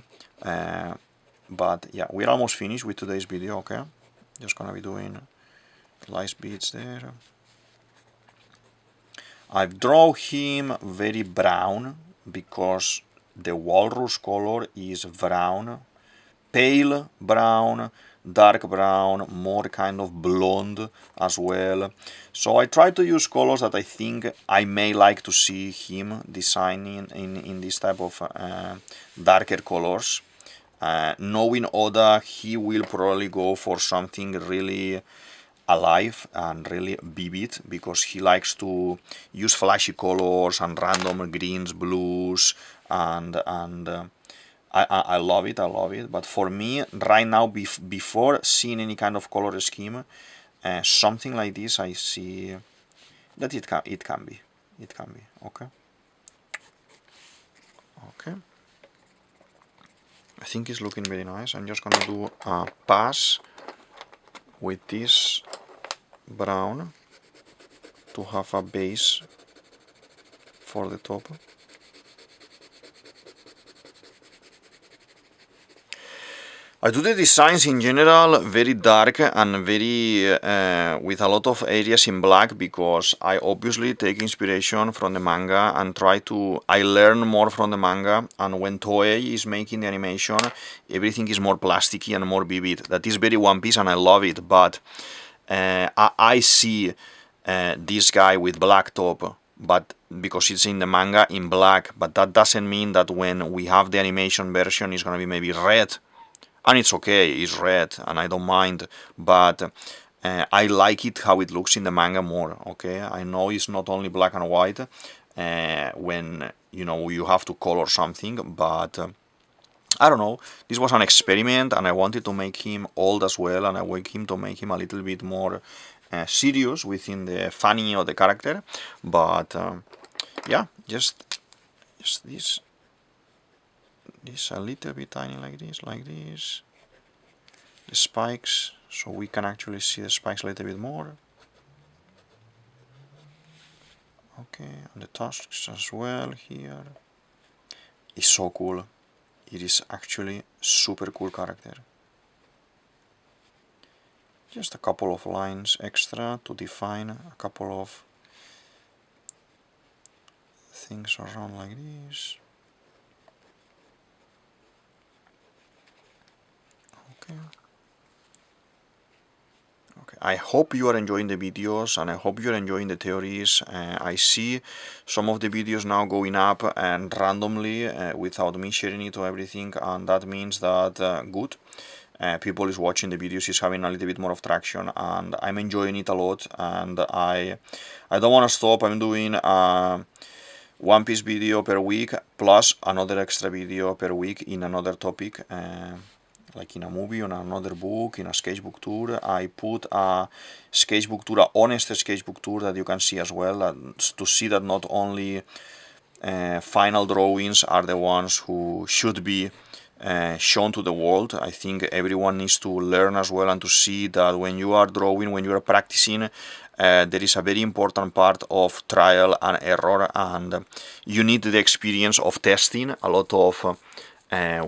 But yeah, we're almost finished with today's video, okay? Just gonna be doing light beads there. I've drawn him very brown because the walrus color is brown, pale brown, dark brown, more kind of blonde as well. So I try to use colors that I think I may like to see him designing in this type of darker colors. Knowing Oda, he will probably go for something really alive and really vivid, because he likes to use flashy colors and random greens, blues, and I love it, but for me, right now, before seeing any kind of color scheme, something like this, I see that it can be, okay? Okay. I think it's looking very nice. I'm just gonna do a pass with this brown to have a base for the top. I do the designs in general very dark and very with a lot of areas in black, because I obviously take inspiration from the manga and I learn more from the manga, and when Toei is making the animation, everything is more plasticky and more vivid. That is very One Piece and I love it, but I see this guy with black top, but because it's in the manga in black, but that doesn't mean that when we have the animation version it's gonna be maybe red. And it's okay, it's red, and I don't mind, but I like it how it looks in the manga more, okay? I know it's not only black and white when, you have to color something, but I don't know, this was an experiment, and I wanted to make him old as well, and I wanted him to make him a little bit more serious within the funny of the character, but yeah, just this. This a little bit tiny like this, the spikes, so we can actually see the spikes a little bit more. Okay, and the tusks as well here. It's so cool. It is actually super cool character. Just a couple of lines extra to define a couple of things around like this. Okay, I hope you are enjoying the videos, and I hope you're enjoying the theories. I see some of the videos now going up and randomly without me sharing it or everything, and that means that good. People is watching the videos, is having a little bit more of traction, and I'm enjoying it a lot, and I don't want to stop. I'm doing One Piece video per week plus another extra video per week in another topic, like in a movie, on another book, in a sketchbook tour. I put a sketchbook tour, an honest sketchbook tour that you can see as well, to see that not only final drawings are the ones who should be shown to the world. I think everyone needs to learn as well, and to see that when you are drawing, when you are practicing, there is a very important part of trial and error, and you need the experience of testing a lot of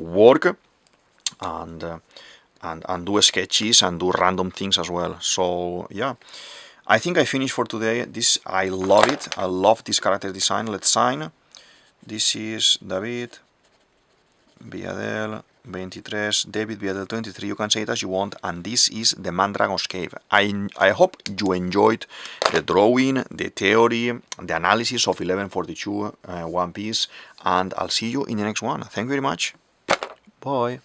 work, and do sketches and do random things as well. So yeah, I think I finished for today. This, I love it. I love this character design. Let's sign. This is David Viadel DavidViadel23, you can say it as you want, and this is the Mandragon's Cave. I hope you enjoyed the drawing, the theory, the analysis of 1142 One Piece, and I'll see you in the next one. Thank you very much. Bye.